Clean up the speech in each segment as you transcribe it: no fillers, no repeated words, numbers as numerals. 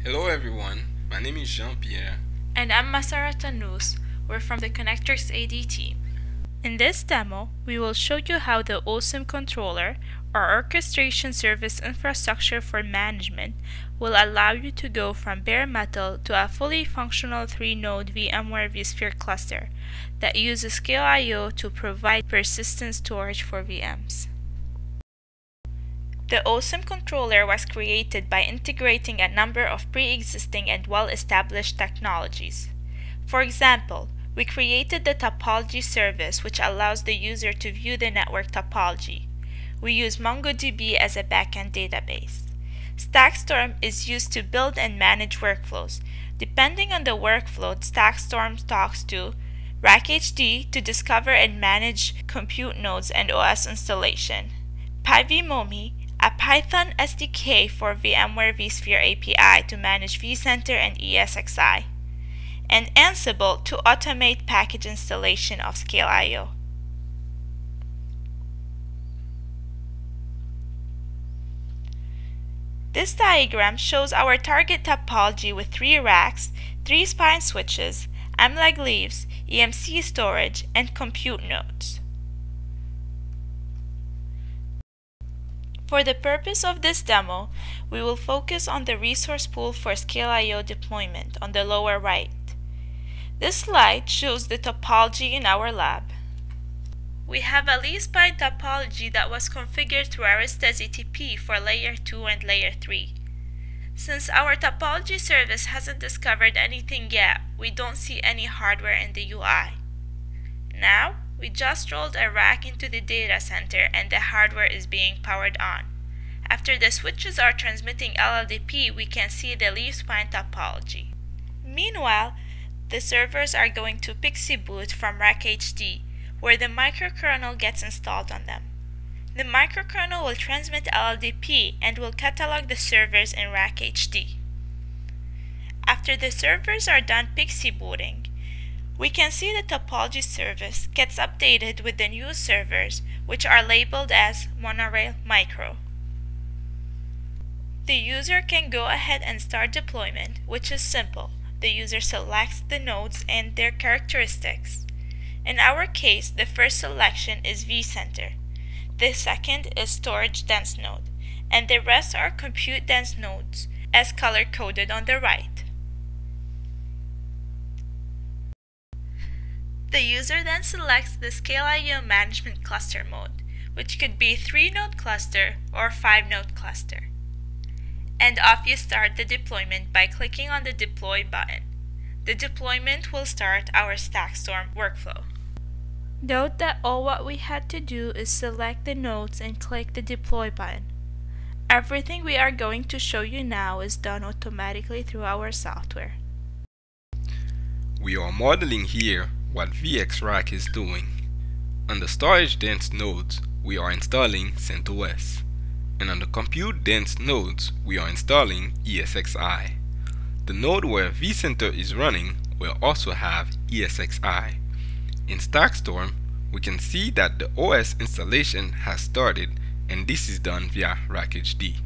Hello everyone, my name is Pierre. And I'm Massarrah Tannous. We're from the Connectors AD team. In this demo, we will show you how the OSIM controller, or Orchestration Service Infrastructure for Management, will allow you to go from bare metal to a fully functional 3-node VMware vSphere cluster that uses Scale I/O to provide persistent storage for VMs. The OSIM controller was created by integrating a number of pre-existing and well-established technologies. For example, we created the topology service, which allows the user to view the network topology. We use MongoDB as a backend database. StackStorm is used to build and manage workflows. Depending on the workflow, StackStorm talks to RackHD to discover and manage compute nodes and OS installation, PyVMomi, a Python SDK for VMware vSphere API to manage vCenter and ESXi, and Ansible to automate package installation of Scale I/O. This diagram shows our target topology with 3 racks, 3 spine switches, MLAG leaves, EMC storage, and compute nodes. For the purpose of this demo, we will focus on the resource pool for Scale I/O deployment on the lower right. This slide shows the topology in our lab. We have a leaf spine topology that was configured through Arista ZTIP for Layer 2 and Layer 3. Since our topology service hasn't discovered anything yet, we don't see any hardware in the UI. Now, we just rolled a rack into the data center and the hardware is being powered on. After the switches are transmitting LLDP, we can see the leaf spine topology. Meanwhile, the servers are going to PXE boot from RackHD, where the microkernel gets installed on them. The microkernel will transmit LLDP and will catalog the servers in RackHD. After the servers are done PXE booting, we can see the topology service gets updated with the new servers, which are labeled as Monorail Micro. The user can go ahead and start deployment, which is simple. The user selects the nodes and their characteristics. In our case, the first selection is vCenter. The second is storage dense node, and the rest are compute dense nodes, as color-coded on the right. The user then selects the Scale I/O management cluster mode, which could be 3-node cluster or 5-node cluster. And off you start the deployment by clicking on the Deploy button. The deployment will start our StackStorm workflow. Note that all what we had to do is select the nodes and click the Deploy button. Everything we are going to show you now is done automatically through our software. We are modeling here what VxRack is doing. On the storage dense nodes, we are installing CentOS, and on the compute dense nodes, we are installing ESXi. The node where vCenter is running will also have ESXi. In StackStorm, we can see that the OS installation has started, and this is done via RackHD.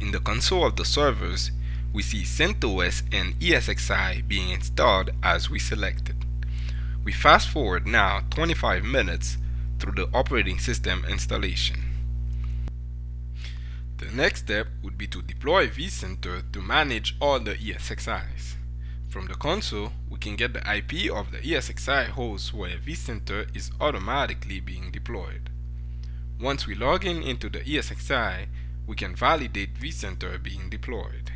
In the console of the servers, we see CentOS and ESXi being installed as we selected. We fast forward now 25 minutes through the operating system installation. The next step would be to deploy vCenter to manage all the ESXi's. From the console, we can get the IP of the ESXi host where vCenter is automatically being deployed. Once we log in into the ESXi, we can validate vCenter being deployed.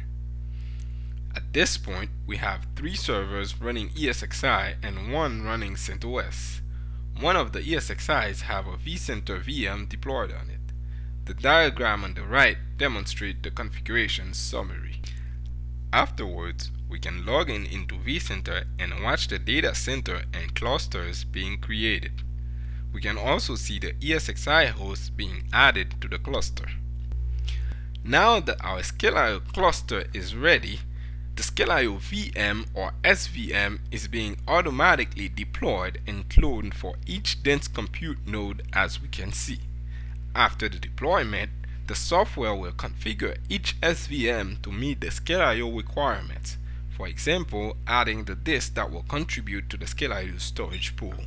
At this point, we have 3 servers running ESXi and 1 running CentOS. One of the ESXi's have a vCenter VM deployed on it. The diagram on the right demonstrates the configuration summary. Afterwards, we can log in into vCenter and watch the data center and clusters being created. We can also see the ESXi host being added to the cluster. Now that our Scale I/O cluster is ready, the Scale I/O VM or SVM is being automatically deployed and cloned for each dense compute node, as we can see. After the deployment, the the software will configure each SVM to meet the Scale.io requirements. For example, adding the disk that will contribute to the Scale.io storage pool.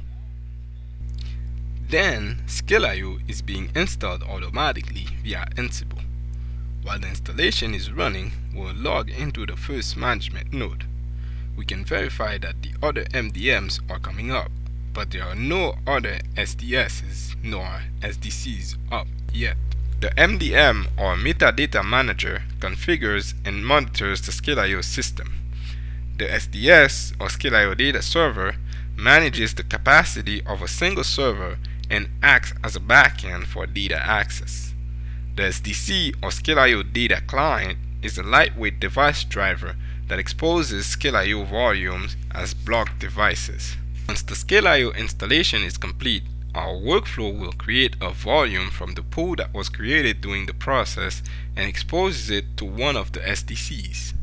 Then, Scale.io is being installed automatically via Ansible. While the installation is running, we'll log into the first management node. We can verify that the other MDMs are coming up, but there are no other SDSs nor SDCs up yet. The MDM or Metadata Manager configures and monitors the Scale.io system. The SDS or Scale.io Data Server manages the capacity of a single server and acts as a backend for data access. The SDC or Scale.io Data Client is a lightweight device driver that exposes Scale.io volumes as block devices. Once the Scale.io installation is complete, our workflow will create a volume from the pool that was created during the process and exposes it to one of the SDCs.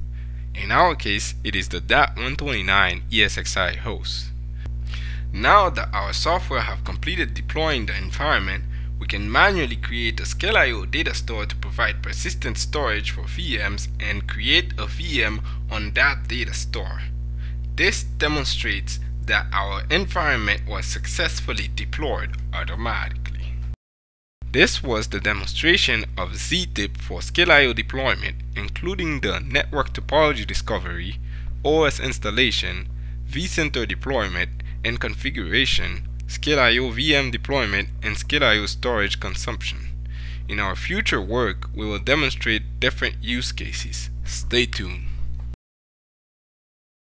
In our case, it is the .129 ESXi host. Now that our software have completed deploying the environment, we can manually create a Scale.io data store to provide persistent storage for VMs and create a VM on that data store. This demonstrates that our environment was successfully deployed automatically. This was the demonstration of ZTIP for Scale.io deployment, including the network topology discovery, OS installation, vCenter deployment and configuration, Scale.io VM deployment, and Scale.io storage consumption. In our future work, we will demonstrate different use cases. Stay tuned.